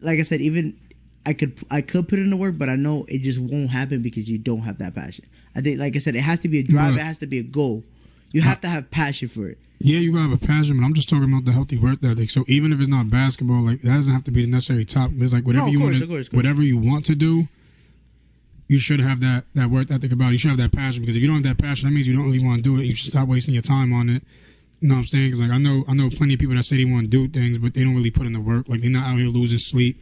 like I said, even I could put in the work, but I know it just won't happen because you don't have that passion. I think, like I said, it has to be a drive. It has to be a goal. You have to have passion for it. Yeah, you gotta have a passion, but I'm just talking about the healthy work ethic. So even if it's not basketball, like that doesn't have to be the necessary top. It's like whatever whatever you want to do, you should have that work ethic about it. You should have that passion, because if you don't have that passion, that means you don't really want to do it. You should stop wasting your time on it. You know what I'm saying? Because like I know plenty of people that say they want to do things, but they don't really put in the work. Like they're not out here losing sleep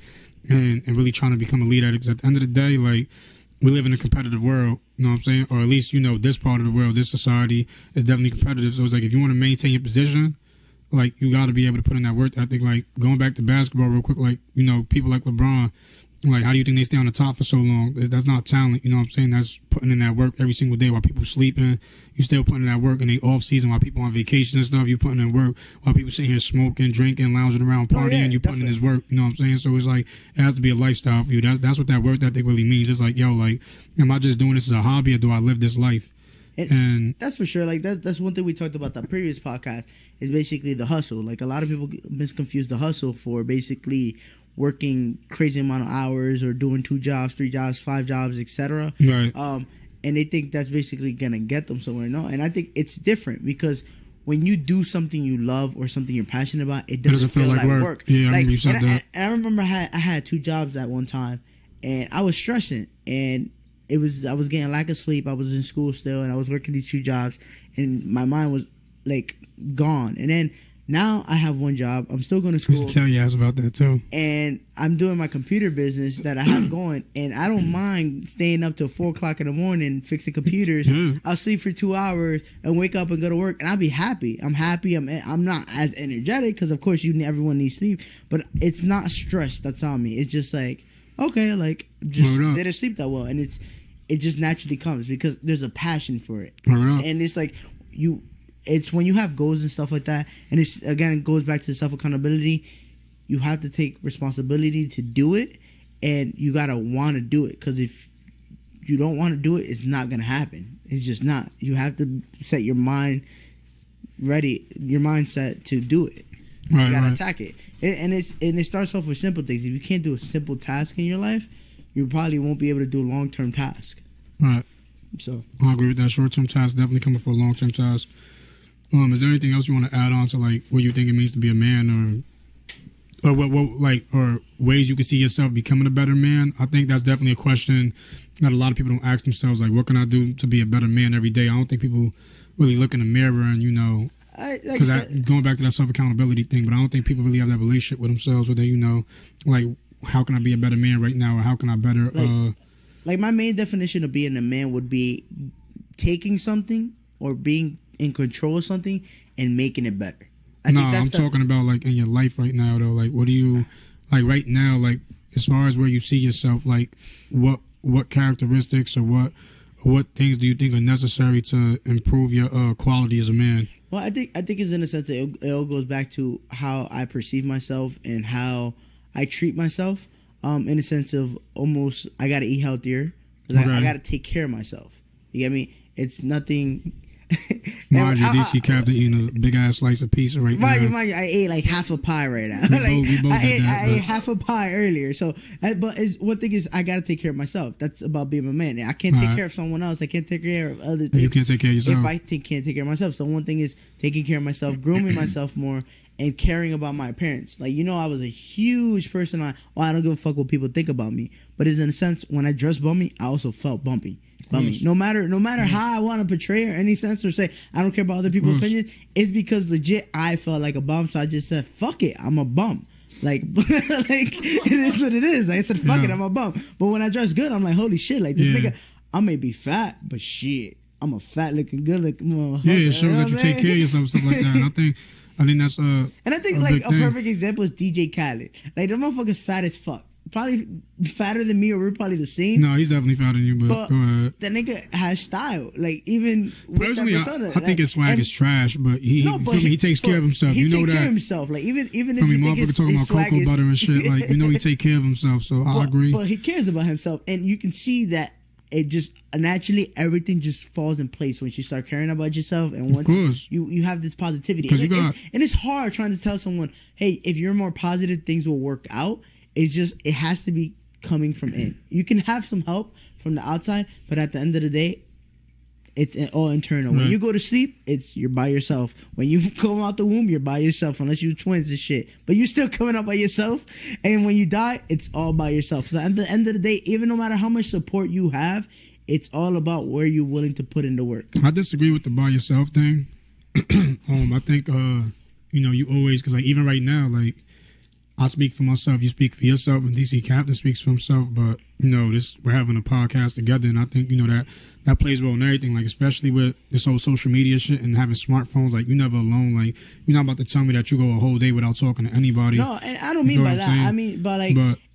and really trying to become elite at it. Because at the end of the day, like we live in a competitive world. You know what I'm saying? Or at least, you know, this part of the world, this society is definitely competitive. So it's like if you want to maintain your position, like you got to be able to put in that work ethic. Like going back to basketball real quick, like, you know, people like LeBron, like how do you think they stay on the top for so long? That's not talent. You know what I'm saying? That's putting in that work every single day while people sleeping. You still putting in that work in the off season while people on vacation and stuff. You putting in work while people sitting here smoking, drinking, lounging around, partying. You putting in this work. You know what I'm saying? So it's like it has to be a lifestyle for you. That's what that work ethic really means. It's like, yo, like, am I just doing this as a hobby, or do I live this life? And that's for sure. Like that's one thing we talked about the previous podcast is basically the hustle. Like a lot of people misconfuse the hustle for basically working crazy amount of hours or doing 2 jobs, 3 jobs, 5 jobs, etc. Right. And they think that's basically gonna get them somewhere. No, and I think it's different because when you do something you love or something you're passionate about, it doesn't feel like work. Yeah, like, I remember you said that. And I remember I had 2 jobs at one time, and I was stressing, and I was getting lack of sleep. I was in school still, and I was working these 2 jobs, and my mind was like gone. And then now I have 1 job. I'm still going to school. I used to tell you guys about that too. And I'm doing my computer business that I have going, and I don't mind staying up till 4:00 in the morning fixing computers. I'll sleep for 2 hours and wake up and go to work, and I'll be happy. I'm happy. I'm not as energetic because of course everyone needs sleep, but it's not stress that's on me. It's just like, okay, like just didn't sleep that well, and it just naturally comes because there's a passion for it. And it's like it's when you have goals and stuff like that, and it goes back to self accountability. You have to take responsibility to do it, and you gotta want to do it, because if you don't want to do it, it's not gonna happen. It's just not. You have to set your mind ready, your mindset to do it. You gotta attack it, and it starts off with simple things. If you can't do a simple task in your life, you probably won't be able to do a long-term task. Right. So I agree with that. Short-term task definitely coming for a long-term task. Is there anything else you want to add on to like what you think it means to be a man, or what like, or ways you can see yourself becoming a better man? I think that's definitely a question that a lot of people don't ask themselves. Like, what can I do to be a better man every day? I don't think people really look in the mirror and, you know, because going back to that self-accountability thing, but I don't think people really have that relationship with themselves where they, you know, like, how can I be a better man right now, or how can I better like my main definition of being a man would be taking something or being in control of something and making it better. I'm talking about like in your life right now though. Like, what do you like right now? Like, as far as where you see yourself, like what characteristics or what things do you think are necessary to improve your quality as a man? Well, I think it's in a sense that it all goes back to how I perceive myself and how I treat myself. In a sense of almost I gotta eat healthier because I gotta take care of myself. You get me? It's nothing. Mind you, Dee Captain eating a big ass slice of pizza right now. Mind you, I ate like half a pie right now. I ate half a pie earlier. So, but one thing is, I gotta take care of myself. That's about being a man. I can't take care of someone else. I can't take care of other things. You can't take care of yourself. If I can't take care of myself. So one thing is taking care of myself, grooming myself more, and caring about my appearance. Like, you know, I was a huge person on, I don't give a fuck what people think about me. But in a sense, when I dressed bummy, I also felt bumpy. No matter how I want to portray or any sense or say I don't care about other people's opinions, it's because legit I felt like a bum, so I just said fuck it, I'm a bum. Like it is what it is. Like, I said fuck it, I'm a bum. But when I dress good, I'm like, holy shit, like this nigga, I may be fat, but shit, I'm a fat looking, good looking motherfucker. Yeah, it shows that you take care of yourself, stuff like that. And I think that's and I think like a perfect example is DJ Khaled. Like, the motherfucker's fat as fuck. Probably fatter than me, or we're probably the same. No, he's definitely fatter than you, but go ahead. That nigga has style. Like, even personally, I think his swag is trash, but he takes care of himself. You know that. He takes care of himself. Like, even if you think his talking about swag cocoa butter and shit, like, you know, he take care of himself. So I agree. But he cares about himself, and you can see that it just naturally everything just falls in place once you start caring about yourself, and once you have this positivity. And it's hard trying to tell someone, hey, if you're more positive, things will work out. it has to be coming from in. You can have some help from the outside, but at the end of the day, it's all internal. When you go to sleep, you're by yourself. When you come out the womb, you're by yourself, unless you're twins and shit. But you're still coming out by yourself. And when you die, it's all by yourself. So at the end of the day, even no matter how much support you have, it's all about where you're willing to put in the work. I disagree with the by yourself thing. I think you always, because like even right now, like I speak for myself, you speak for yourself, and Dee Captain speaks for himself. But we're having a podcast together, and I think that plays well in everything. Like especially with this whole social media shit and having smartphones. Like you're never alone. Like you're not about to tell me that you go a whole day without talking to anybody. No, and I don't mean by that. I mean, but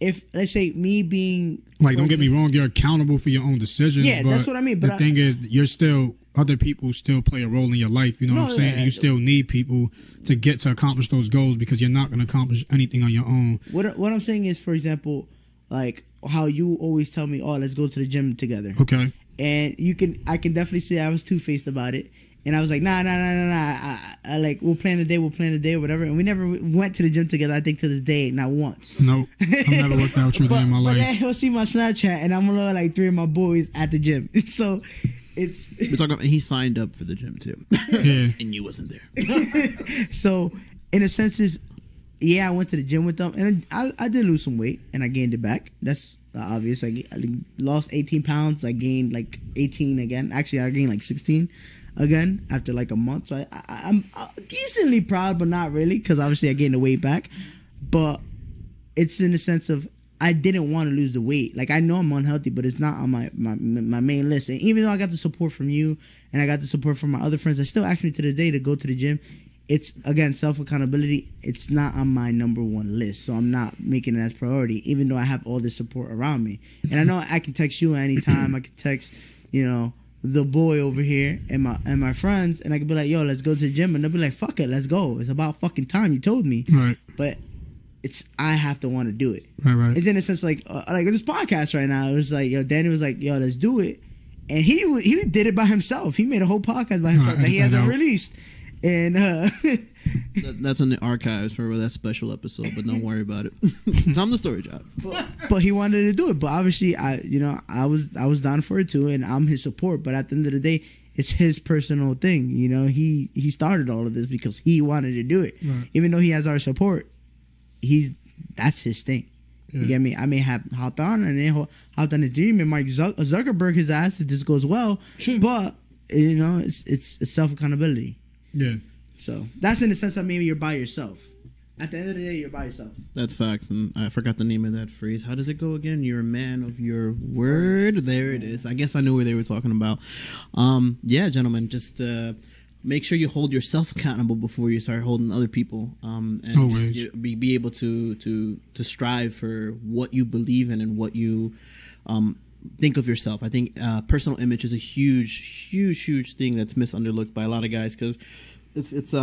if let's say me being like, don't get me wrong, you're accountable for your own decisions. Yeah, that's what I mean. But the thing is, you're still. Other people still play a role in your life, what I'm saying? And you still need people to accomplish those goals, because you're not going to accomplish anything on your own. What I'm saying is, for example, like how you always tell me, oh, let's go to the gym together. Okay. And I can definitely say I was two-faced about it. And I was like, nah. I like, we'll plan the day or whatever. And we never went to the gym together, I think, to this day, not once. No, I've never worked out with you in my life. But then he'll see my Snapchat, and I'm gonna like 3 of my boys at the gym. So... We're talking about he signed up for the gym too. Yeah. And you wasn't there. So in a sense I went to the gym with them, and I did lose some weight, and I gained it back. That's obvious. I lost 18 pounds. I gained like 18 again. Actually, I gained like 16 again after like a month. So I'm decently proud, but not really, because obviously I gained the weight back. But it's in the sense of, I didn't want to lose the weight. Like, I know I'm unhealthy, but it's not on my main list. And even though I got the support from you and I got the support from my other friends, I still ask me to the day to go to the gym. It's, again, self-accountability. It's not on my number one list. So I'm not making it as priority, even though I have all this support around me. And I know I can text you anytime. I can text, the boy over here and my friends, and I can be like, yo, let's go to the gym. And they'll be like, fuck it, let's go. It's about fucking time. You told me. Right. But... I have to want to do it. Right. It's in a sense like this podcast right now. It was like, Danny was like, yo, let's do it. And he did it by himself. He made a whole podcast by himself that he hasn't released. And that's in the archives for that special episode, but don't worry about it. It's on the story job. But he wanted to do it. But obviously, I was down for it too, and I'm his support. But at the end of the day, it's his personal thing. He started all of this because he wanted to do it. Right. Even though he has our support. That's his thing. Yeah. You get me? I may have hopped on and then hopped on his dream, and Mark Zuckerberg his ass if this goes well. But it's self accountability. Yeah. So that's in the sense that maybe you're by yourself. At the end of the day, you're by yourself. That's facts, and I forgot the name of that phrase. How does it go again? You're a man of your word. There it is. I guess I knew what they were talking about. Yeah, gentlemen, just. Make sure you hold yourself accountable before you start holding other people, and just be able to strive for what you believe in and what you think of yourself. I think personal image is a huge thing that's misunderstood by a lot of guys, because it's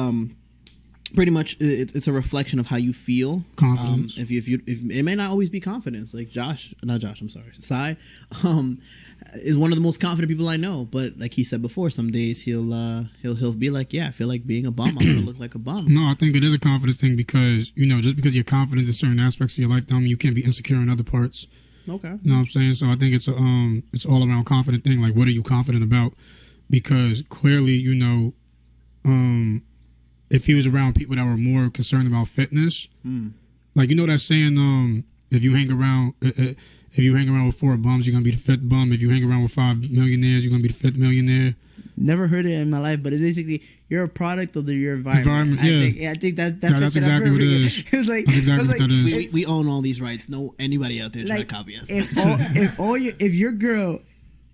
pretty much it's a reflection of how you feel. Confidence. If it may not always be confidence, like Sai. Is one of the most confident people I know, but like he said before, some days he'll be like, yeah, I feel like being a bum. I'm gonna look like a bum. No, I think it is a confidence thing, because just because you're confident in certain aspects of your life, you can't be insecure in other parts. Okay, you know what I'm saying? So I think it's all around confident thing. Like, what are you confident about? Because clearly, if he was around people that were more concerned about fitness, like that saying, if you hang around. If you hang around with 4 bums, you're going to be the 5th bum. If you hang around with 5 millionaires, you're going to be the 5th millionaire. Never heard it in my life, but it's basically you're a product of your environment. I think that's exactly what it is. It's like, that's exactly what that is. We own all these rights. No anybody out there trying to copy us. If your girl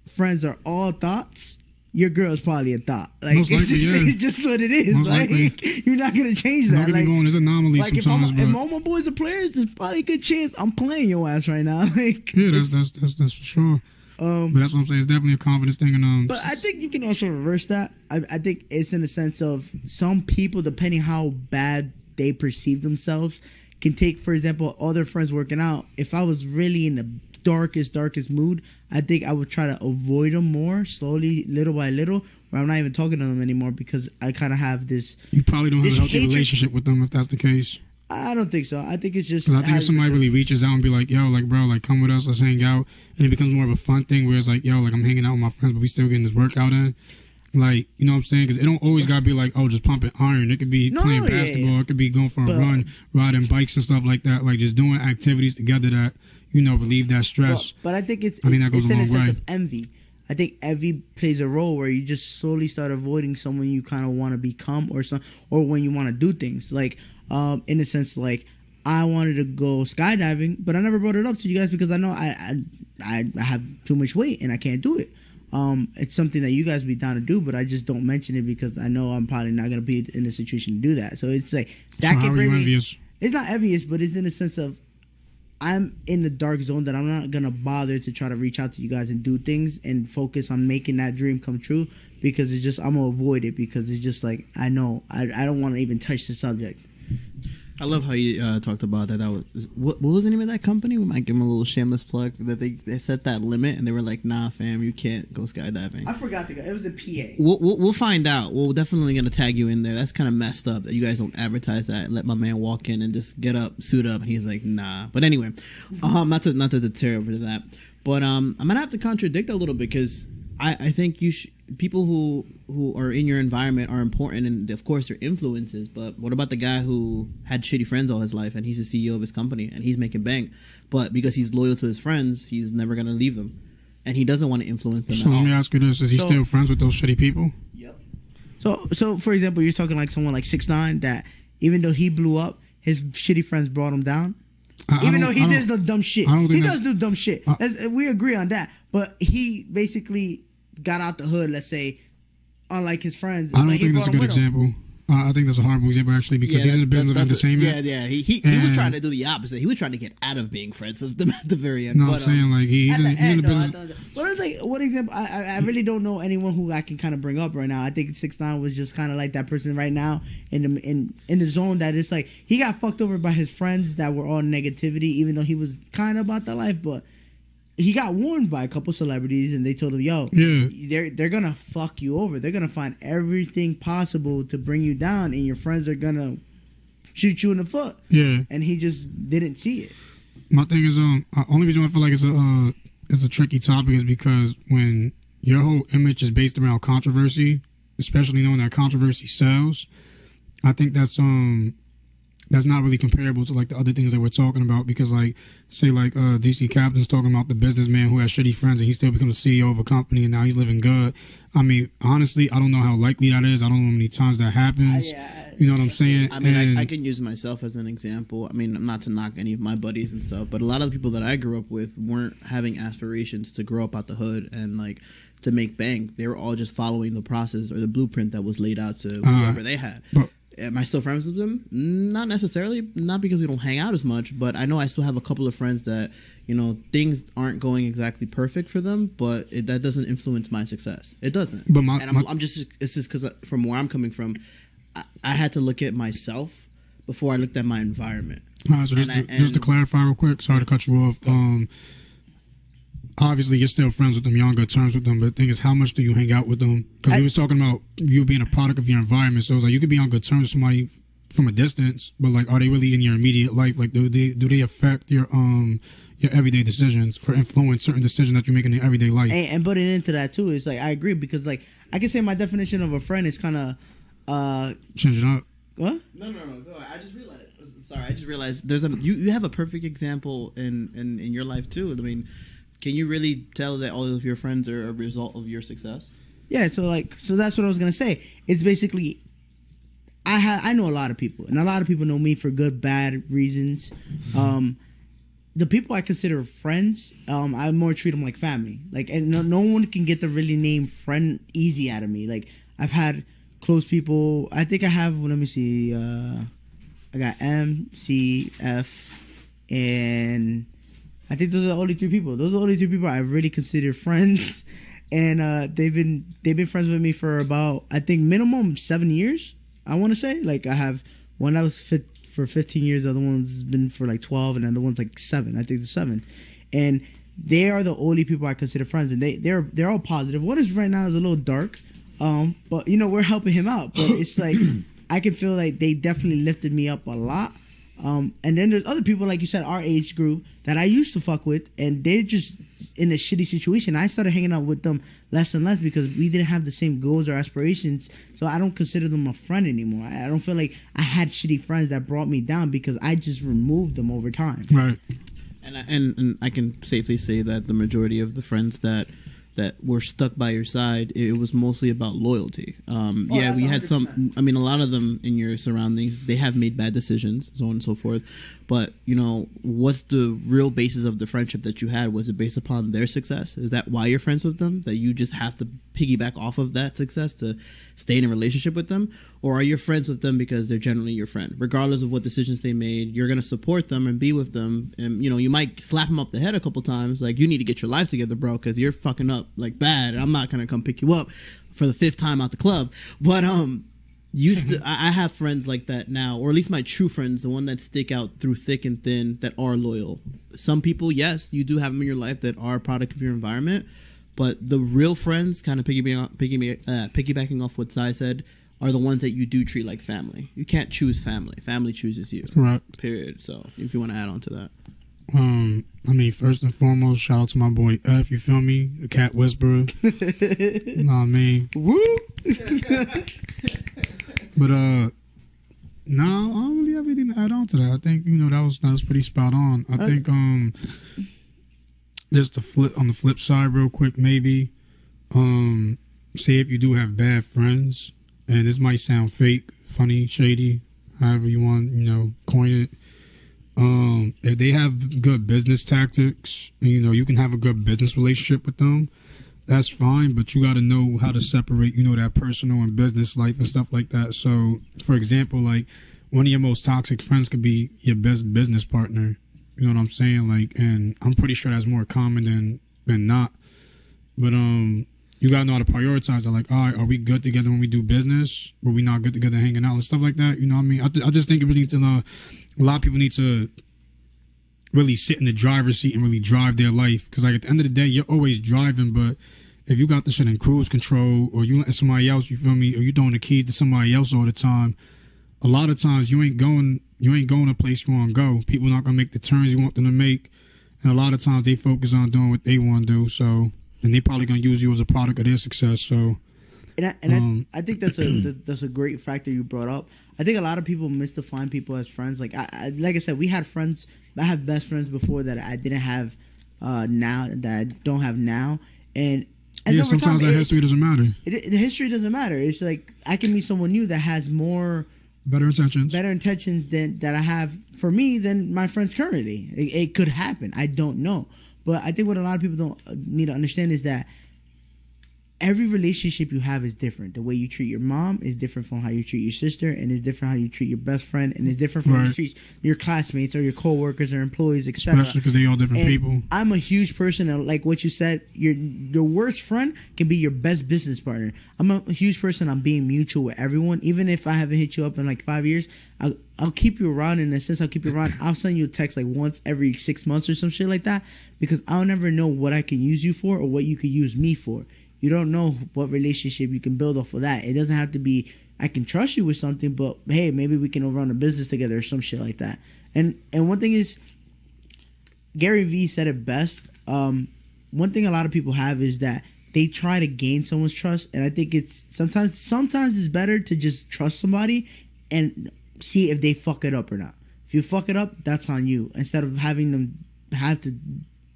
friends are all thoughts, your girl's probably a thought. Like, it's just what it is. Most like likely. You're not gonna change that. Don't get me wrong, there's anomalies sometimes. If all my boys are players, there's probably a good chance I'm playing your ass right now. Like, yeah, that's for sure. But that's what I'm saying. It's definitely a confidence thing. And but I think you can also reverse that. I think it's in the sense of some people, depending how bad they perceive themselves, can take, for example, all their friends working out. If I was really in the darkest mood, I think I would try to avoid them more, slowly, little by little, where I'm not even talking to them anymore, because I kind of have this. You probably don't have a healthy relationship with them if that's the case. I don't think so. I think it's just. Because I think if somebody really reaches out and be like, yo, like, bro, like, come with us, let's hang out. And it becomes more of a fun thing where it's like, yo, like, I'm hanging out with my friends, but we still getting this workout in. Like, you know what I'm saying? Because it don't always got to be like, oh, just pumping iron. It could be playing basketball. Yeah. It could be going for a run, riding bikes and stuff like that. Like, just doing activities together that, you know, relieve that stress. But I think that goes a long way. Sense of envy. I think envy plays a role where you just slowly start avoiding someone you kind of want to become or when you want to do things. Like, in a sense, like, I wanted to go skydiving, but I never brought it up to you guys because I know I have too much weight and I can't do it. It's something that you guys be down to do, but I just don't mention it because I know I'm probably not gonna be in a situation to do that. So it's like that so can bring me. Envious? It's not envious, but it's in the sense of I'm in the dark zone that I'm not gonna bother to try to reach out to you guys and do things and focus on making that dream come true because it's just I'm gonna avoid it because it's just like I know I don't want to even touch the subject. I love how you talked about that. That was what was the name of that company? We might give them a little shameless plug. That they set that limit and they were like, "Nah, fam, you can't go skydiving." I forgot it was a PA. We'll find out. We're definitely gonna tag you in there. That's kind of messed up that you guys don't advertise that and let my man walk in and just get up, suit up, and he's like, "Nah." But anyway, not to deter over to that. But I'm gonna have to contradict a little bit because I think people who are in your environment are important, and of course they're influences. But what about the guy who had shitty friends all his life and he's the CEO of his company and he's making bank, but because he's loyal to his friends, he's never gonna leave them, and he doesn't want to influence them. So let me ask you this: is he still friends with those shitty people? Yep. So for example, you're talking like someone like 6ix9ine that even though he blew up, his shitty friends brought him down. Even though he does the dumb shit, he does do dumb shit. We agree on that. But he basically got out the hood, let's say, unlike his friends. I don't think that's a good example. I think that's a horrible example, actually, because he's in the business of entertainment. He was trying to do the opposite. He was trying to get out of being friends at the very end. No, I'm saying, like, he's in the business. But it's like, what example? I really don't know anyone who I can kind of bring up right now. I think 6ix9ine was just kind of like that person right now in the zone that it's like, he got fucked over by his friends that were all negativity, even though he was kind of about that life, but he got warned by a couple celebrities and they told him, yo, they're gonna fuck you over. They're gonna find everything possible to bring you down and your friends are gonna shoot you in the foot. Yeah. And he just didn't see it. My thing is, only reason I feel like it's a tricky topic is because when your whole image is based around controversy, especially knowing that controversy sells, I think that's not really comparable to like the other things that we're talking about because like say like Dee Captain's talking about the businessman who has shitty friends and he still becomes the CEO of a company and now he's living good. I mean, honestly, I don't know how likely that is. I don't know how many times that happens. You know what I'm saying? I mean, I can use myself as an example. I mean, not to knock any of my buddies and stuff, but a lot of the people that I grew up with weren't having aspirations to grow up out the hood and like to make bank. They were all just following the process or the blueprint that was laid out to whoever they had. Am I still friends with them? Not necessarily. Not because we don't hang out as much, but I know I still have a couple of friends that, you know, things aren't going exactly perfect for them, but that doesn't influence my success. It doesn't. But it's just because from where I'm coming from, I had to look at myself before I looked at my environment. So just to clarify real quick, sorry to cut you off. Obviously, you're still friends with them. You're on good terms with them. But the thing is, how much do you hang out with them? Because we was talking about you being a product of your environment. So it's like you could be on good terms with somebody from a distance, but like, are they really in your immediate life? Like, do they affect your everyday decisions or influence certain decisions that you make in your everyday life? And putting into that too is like I agree because like I can say my definition of a friend is kind of changing up. What? No. Go ahead. I just realized there's you have a perfect example in your life too. I mean, can you really tell that all of your friends are a result of your success? Yeah, so that's what I was gonna say. It's basically I know a lot of people, and a lot of people know me for good, bad reasons. The people I consider friends, I more treat them like family. Like, and no one can get the really name friend easy out of me. Like, I've had close people. I think I have. Let me see. I got M, C, F, and I think those are the only three people. Those are the only three people I really consider friends, and they've been friends with me for about, I think, minimum 7 years. I want to say, like, I have one that was for 15 years, the other one's been for like 12, and the other one's like 7. I think it's 7, and they are the only people I consider friends, and they're all positive. One is right now is a little dark, but you know we're helping him out. But it's like I can feel like they definitely lifted me up a lot. And then there's other people, like you said, our age group that I used to fuck with, and they're just in a shitty situation. I started hanging out with them less and less because we didn't have the same goals or aspirations. So I don't consider them a friend anymore. I don't feel like I had shitty friends that brought me down because I just removed them over time. Right. And I can safely say that the majority of the friends that were stuck by your side, it was mostly about loyalty. Yeah, we had 100%. Some. I mean, a lot of them in your surroundings, they have made bad decisions, so on and so forth. But you know, what's the real basis of the friendship that you had? Was it based upon their success? Is that why you're friends with them? That you just have to piggyback off of that success to stay in a relationship with them? Or are you friends with them because they're generally your friend? Regardless of what decisions they made, you're going to support them and be with them. And, you know, you might slap them up the head a couple times. Like, you need to get your life together, bro, because you're fucking up, like, bad. And I'm not going to come pick you up for the 5th time out the club. But, I have friends like that now, or at least my true friends, the one that stick out through thick and thin, that are loyal. Some people, yes, you do have them in your life that are a product of your environment. But the real friends, kind of piggybacking off what Sai said, are the ones that you do treat like family. You can't choose family. Family chooses you. Right. Period. So if you want to add on to that. I mean, first and foremost, shout out to my boy F, you feel me? The cat whisperer. You know what I mean? Woo! But no, I don't really have anything to add on to that. I think, you know, that was pretty spot on. I think just on the flip side real quick, maybe, say if you do have bad friends, and this might sound fake, funny, shady, however you want, you know, coin it. If they have good business tactics, and, you know, you can have a good business relationship with them, that's fine, but you got to know how to separate, you know, that personal and business life and stuff like that. So, for example, like, one of your most toxic friends could be your best business partner. You know what I'm saying? Like, and I'm pretty sure that's more common than not. But you gotta know how to prioritize it. Like, all right, are we good together when we do business? Or we not good together hanging out and stuff like that? You know what I mean? I just think it really needs to know. A lot of people need to really sit in the driver's seat and really drive their life. Because, like, at the end of the day, you're always driving, but if you got the shit in cruise control, or you letting somebody else, you feel me, or you throwing the keys to somebody else all the time, a lot of times you ain't going a place you want to go. People not gonna make the turns you want them to make, and a lot of times they focus on doing what they want to do. So, and they probably gonna use you as a product of their success. So, I think that's a great factor you brought up. I think a lot of people misdefine people as friends. Like I said, we had friends. I have best friends before that I didn't have now, that I don't have now, and yeah, sometimes that history doesn't matter. The history doesn't matter. It's like I can meet someone new that has better intentions than that I have for me than my friends currently. It could happen. I don't know. But I think what a lot of people don't need to understand is that every relationship you have is different. The way you treat your mom is different from how you treat your sister, and it's different how you treat your best friend, and it's different from how you treat your classmates or your coworkers or employees, etc. Especially because they're all different people. I'm a huge person of, like what you said, your worst friend can be your best business partner. I'm a huge person on being mutual with everyone. Even if I haven't hit you up in like 5 years, I'll keep you around. In a sense, I'll keep you around. I'll send you a text like once every 6 months or some shit like that, because I'll never know what I can use you for or what you could use me for. You don't know what relationship you can build off of that. It doesn't have to be, I can trust you with something, but hey, maybe we can run a business together or some shit like that. And one thing is, Gary Vee said it best. One thing a lot of people have is that they try to gain someone's trust, and I think it's sometimes it's better to just trust somebody and see if they fuck it up or not. If you fuck it up, that's on you, instead of having them have to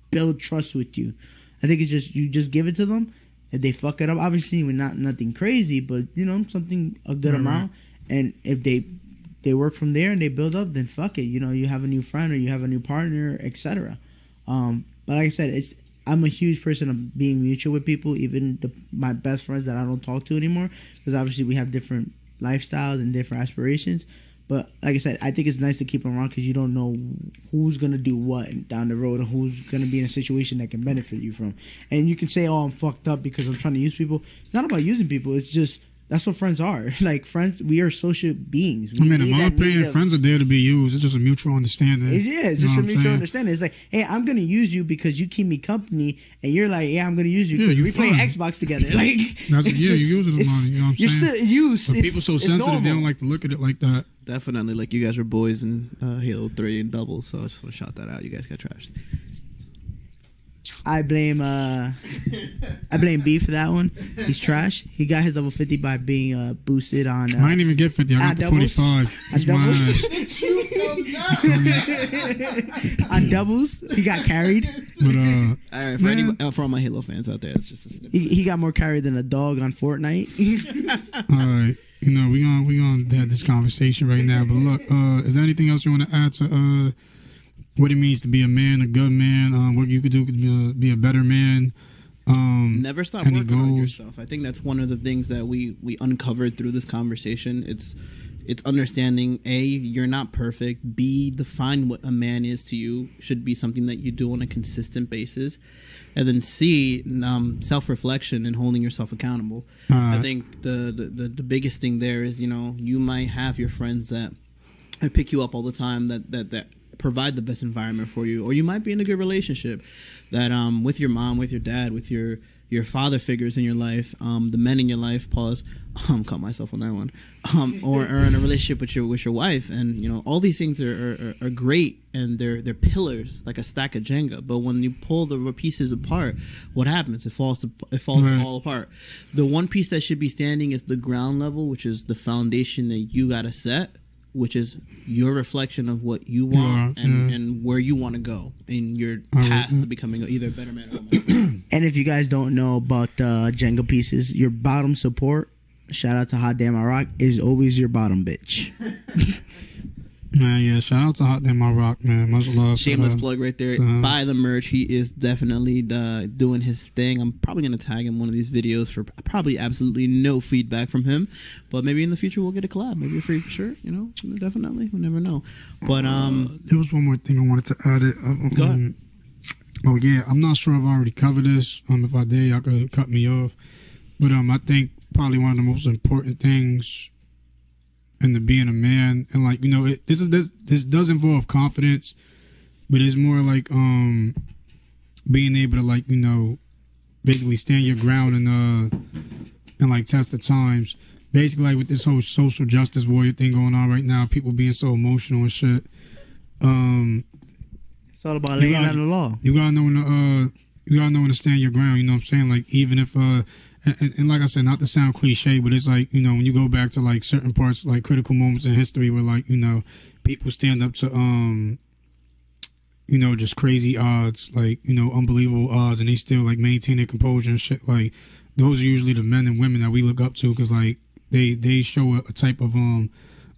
build trust with you. I think it's just, you just give it to them. If they fuck it up, obviously nothing crazy, but you know, something a good amount. And if they work from there and they build up, then fuck it. You know, you have a new friend or you have a new partner, etc. But like I said, I'm a huge person of being mutual with people, even my best friends that I don't talk to anymore, because obviously we have different lifestyles and different aspirations. But like I said, I think it's nice to keep them around because you don't know who's going to do what down the road, or who's going to be in a situation that can benefit you from. And you can say, oh, I'm fucked up because I'm trying to use people. It's not about using people. It's just That's what friends are. Like friends, we are social beings. I mean, in my opinion, friends are there to be used. It's just a mutual understanding. It's just a mutual understanding. It's like, hey, I'm gonna use you because you keep me company, and you're like, yeah, I'm gonna use you because we play Xbox together. Like, you use it, money. You know what I'm saying? You're still use. But people so sensitive, they don't like to look at it like that. Definitely, like you guys were boys in Halo 3 and doubles, so I just want to shout that out. You guys got trashed. I blame B for that one. He's trash. He got his level 50 by being boosted on. I didn't even get 50. I got the 45. That's my ass. On doubles, he got carried. But all right, for all my Halo fans out there, it's just a snippet. He got more carried than a dog on Fortnite. All right, you know we gonna have this conversation right now. But look, is there anything else you want to add to what it means to be a man, a good man, what you could do to be a better man? Never stop working on yourself. I think that's one of the things that we uncovered through this conversation. It's understanding, A, you're not perfect. B, define what a man is to you should be something that you do on a consistent basis. And then C, self-reflection and holding yourself accountable. I think the biggest thing there is, you might have your friends that pick you up all the time, that provide the best environment for you, or you might be in a good relationship that with your mom, with your dad, with your father figures in your life, the men in your life, pause, caught myself on that one, or in a relationship with your wife, and all these things are great, and they're pillars like a stack of Jenga, but when you pull the pieces apart, what happens? It falls all apart. The one piece that should be standing is the ground level, which is the foundation that you gotta set, which is your reflection of what you want and where you want to go in your path to becoming either a better man or woman. And if you guys don't know about Jenga pieces, your bottom support, shout out to Hot Damn I Rock, is always your bottom bitch. Man, yeah, shout out to Hot Damn I Rock, man. Much love. Shameless plug right there. Buy the merch. He is definitely doing his thing. I'm probably going to tag him one of these videos for probably absolutely no feedback from him. But maybe in the future we'll get a collab. Maybe a free shirt, definitely. We'll never know. But there was one more thing I wanted to add it. Go ahead. Oh, yeah, I'm not sure if I already covered this. If I did, y'all could cut me off. But I think probably one of the most important things into being a man, and this does involve confidence, but it's more like being able to basically stand your ground and test the times. Basically, with this whole social justice warrior thing going on right now, people being so emotional and shit. It's all about laying down the law. You gotta know when to stand your ground. You know what I'm saying? Like, even if and like I said, not to sound cliche, but it's like, when you go back to certain parts, critical moments in history where people stand up to just crazy odds, unbelievable odds, and they still maintain their composure and shit. Those are usually the men and women that we look up to, because they show a type of a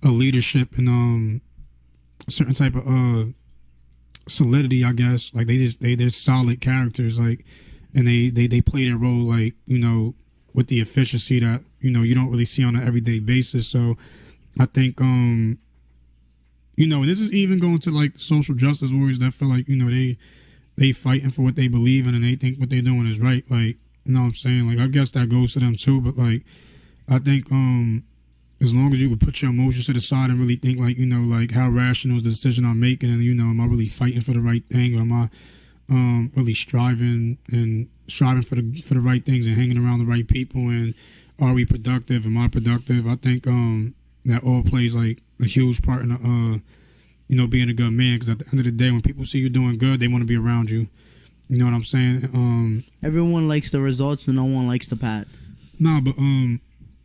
leadership and a certain type of solidity, I guess. They're solid characters, and they play their role with the efficiency that you don't really see on an everyday basis. So I think and this is even going to social justice warriors that feel they fighting for what they believe in and they think what they're doing is right. You know what I'm saying? I guess that goes to them too, but I think as long as you can put your emotions to the side and really think how rational is the decision I'm making, and am I really fighting for the right thing, or am I really striving for the right things and hanging around the right people, and are we productive? Am I productive? I think that all plays a huge part in being a good man, because at the end of the day, when people see you doing good, they want to be around you. You know what I'm saying? Everyone likes the results and no one likes the path. No, but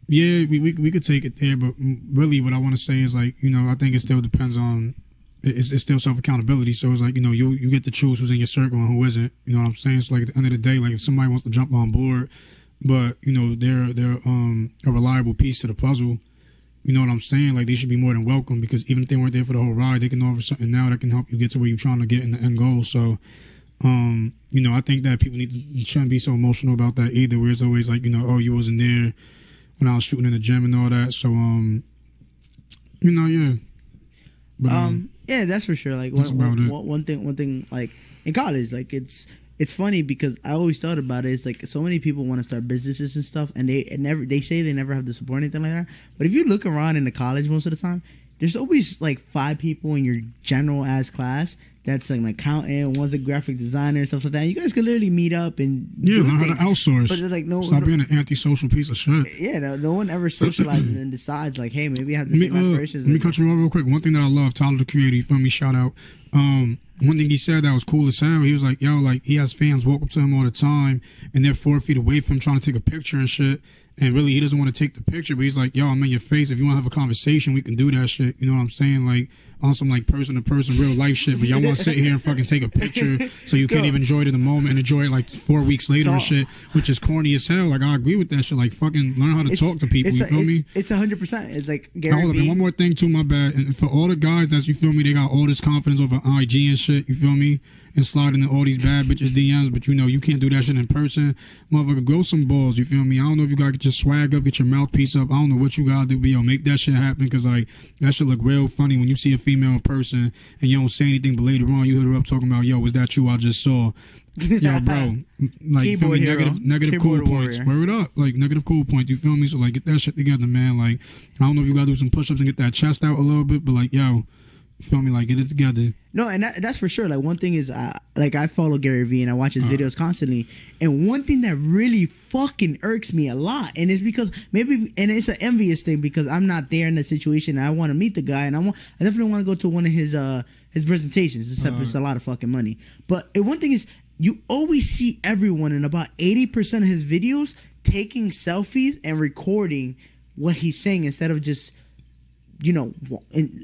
yeah, we could take it there, but really what I want to say is I think it still depends on. It's still self-accountability, so it's you get to choose who's in your circle and who isn't. You know what I'm saying? So at the end of the day, if somebody wants to jump on board, but they're a reliable piece to the puzzle, you know what I'm saying? They should be more than welcome, because even if they weren't there for the whole ride, they can offer something now that can help you get to where you're trying to get in the end goal. So I think that people shouldn't be so emotional about that either, where it's always oh, you wasn't there when I was shooting in the gym and all that. So yeah. But, yeah, that's for sure. One thing, in college, it's funny because I always thought about it. It's like so many people want to start businesses and stuff, and they say they never have the support or anything like that. But if you look around in the college most of the time, there's always like 5 people in your general ass class that's like an accountant, one's a graphic designer, and stuff like that. You guys could literally meet up and learn how to outsource. But it's like stop being an antisocial piece of shit. Yeah, no one ever socializes and decides like, hey, maybe I have the same aspirations. Let me cut you off real quick. One thing that I love, Tyler the Creator, you feel me? Shout out. One thing he said that was cool as hell. He was like, yo, like he has fans walk up to him all the time, and they're 4 feet away from him trying to take a picture and shit. And really, he doesn't want to take the picture, but he's like, yo, I'm in your face. If you want to have a conversation, we can do that shit. You know what I'm saying? Like, on some, like, person-to-person, real-life shit. But y'all want to sit here and fucking take a picture so you can't even enjoy it in the moment and enjoy it, like, 4 weeks later and shit, which is corny as hell. Like, I agree with that shit. Like, fucking learn how to talk to people, you feel me? It's 100%. It's like, Gary Vee. And one more thing, too, my bad. And for all the guys that's, you feel me, they got all this confidence over IG and shit, you feel me? And sliding in all these bad bitches DMs, but you know you can't do that shit in person. Motherfucker, grow some balls, you feel me? I don't know if you gotta get your swag up, get your mouthpiece up. I don't know what you gotta do, but yo, make that shit happen, because like that shit look real funny when you see a female in person and you don't say anything, but later on you hit her up talking about, yo, was that you I just saw? Yo, bro, like feel me, negative cool points. Word up, like negative cool points. You feel me? So like get that shit together, man. Like I don't know if you gotta do some push-ups and get that chest out a little bit, but like yo. You feel me? Like, get it together. No, and that's for sure. Like, one thing is, like, I follow Gary Vee and I watch his videos constantly. And one thing that really fucking irks me a lot, and it's because maybe, and it's an envious thing because I'm not there in the situation. And I want to meet the guy, and I definitely want to go to one of his presentations. Except it's a lot of fucking money. But one thing is, you always see everyone in about 80% of his videos taking selfies and recording what he's saying instead of just, you know,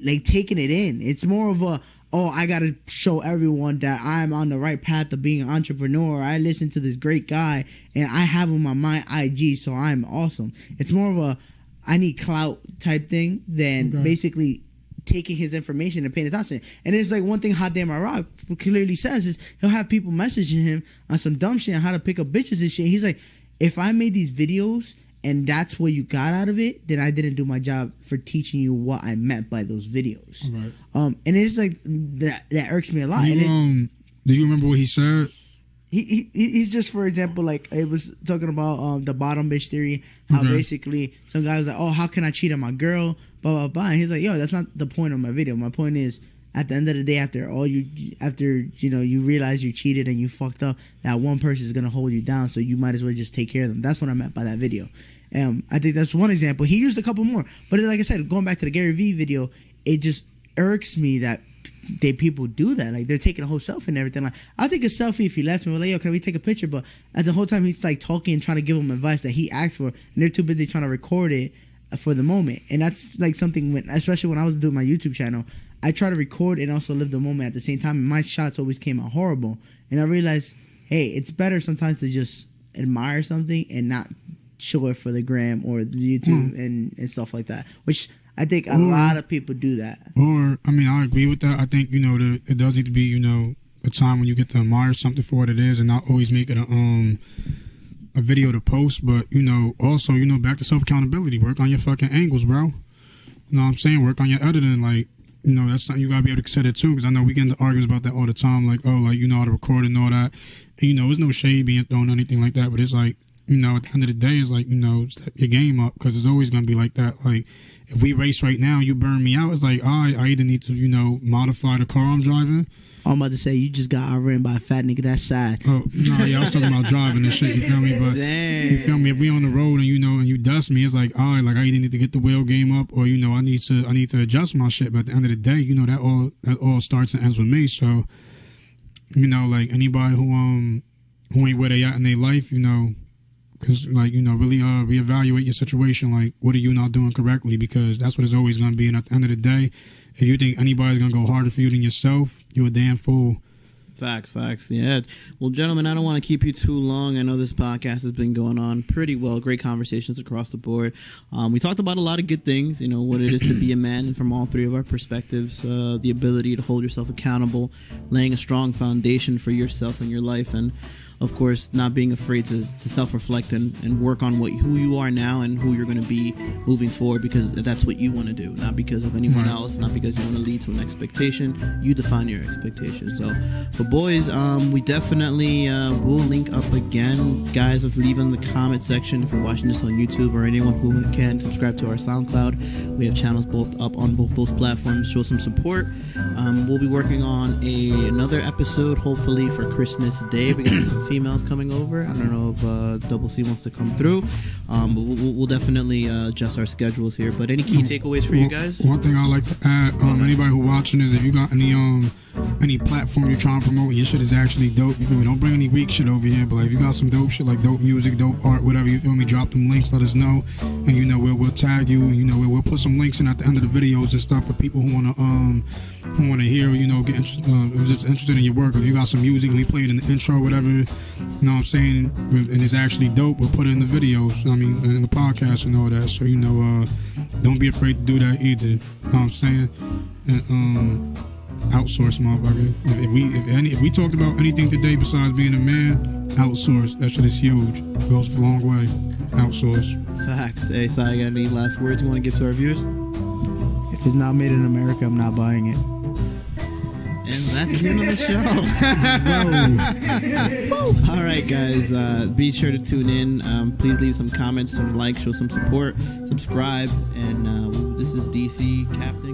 like taking it in. It's more of a, oh, I gotta show everyone that I'm on the right path of being an entrepreneur. I listen to this great guy and I have him on my IG, so I'm awesome. It's more of a, I need clout type thing than basically taking his information and paying attention. And it's like one thing Hot Damn I Rock clearly says is he'll have people messaging him on some dumb shit on how to pick up bitches and shit. He's like, if I made these videos and that's what you got out of it, then I didn't do my job for teaching you what I meant by those videos. Right. And it's like that irks me a lot. Do you remember what he said? He's just, for example, like it was talking about the bottom bitch theory, how basically some guy was like, oh, how can I cheat on my girl, blah blah blah, and he's like, yo, that's not the point of my video. My point is, at the end of the day, after you realize you cheated and you fucked up, that one person is gonna hold you down, so you might as well just take care of them. That's what I meant by that video. I think that's one example. He used a couple more, but like I said, going back to the Gary Vee video, it just irks me that people do that. Like they're taking a whole selfie and everything. Like I'll take a selfie if he lets me. We're like, yo, can we take a picture? But at the whole time he's like talking and trying to give him advice that he asked for, and they're too busy trying to record it for the moment. And that's like something especially when I was doing my YouTube channel, I try to record and also live the moment at the same time. And my shots always came out horrible. And I realized, hey, it's better sometimes to just admire something and not show it for the gram or the YouTube and stuff like that, which I think a lot of people do that. Or, I mean, I agree with that. I think, it does need to be, a time when you get to admire something for what it is and not always make it a video to post. But, also, back to self-accountability. Work on your fucking angles, bro. You know what I'm saying? Work on your editing. Like, that's something you got to be able to consider too, because I know we get into arguments about that all the time. Like, oh, like, you know how to record and all that. And, there's no shade being thrown or anything like that. But it's like, at the end of the day, it's like, step your game up, because it's always going to be like that. Like, if we race right now, you burn me out, it's like, I either need to, modify the car I'm driving. I'm about to say, you just got outran by a fat nigga that side. Oh, no, yeah, I was talking about driving and shit, you feel me? But, you feel me? If we on the road and, and you dust me, it's like, I either need to get the wheel game up, or, I need to adjust my shit. But at the end of the day, that all starts and ends with me. So, like, anybody who ain't where they at in their life, because, like, really reevaluate your situation. Like, what are you not doing correctly? Because that's what it's always going to be. And at the end of the day, if you think anybody's going to go harder for you than yourself, you're a damn fool. Facts. Yeah. Well, gentlemen, I don't want to keep you too long. I know this podcast has been going on pretty well. Great conversations across the board. We talked about a lot of good things, what it is to be a man from all three of our perspectives, the ability to hold yourself accountable, laying a strong foundation for yourself and your life. And of course, not being afraid to self-reflect and work on who you are now and who you're going to be moving forward, because that's what you want to do, not because of anyone else, not because you want to lead to an expectation. You define your expectation. So, but boys, we definitely will link up again. Guys, let's leave in the comment section if you're watching this on YouTube, or anyone who can subscribe to our SoundCloud. We have channels both up on both those platforms. Show some support. We'll be working on another episode, hopefully for Christmas Day. We got some females coming over. I don't know if Double C wants to come through. But we'll definitely adjust our schedules here. But any key takeaways for you guys? One thing I like to add, anybody who watching is, if you got any platform you're trying to promote, your shit is actually dope. You feel me? Don't bring any weak shit over here. But like, if you got some dope shit, like dope music, dope art, whatever, you feel me? Drop them links. Let us know, and we'll tag you. And we'll put some links in at the end of the videos and stuff for people who wanna hear, get just interested in your work. If you got some music and we play it in the intro, whatever, you know what I'm saying, and it's actually dope, we'll put it in the videos. I mean, in the podcast and all that. So don't be afraid to do that either. You know what I'm saying? And outsource, motherfucker. If we talked about anything today besides being a man, outsource. That shit is huge. Goes a long way. Outsource. Facts. Hey, Si, you got any last words you want to give to our viewers? If it's not made in America, I'm not buying it. And that's the end of the show. All right, guys. Be sure to tune in. Please leave some comments, some likes, show some support, subscribe. And this is DC Captain.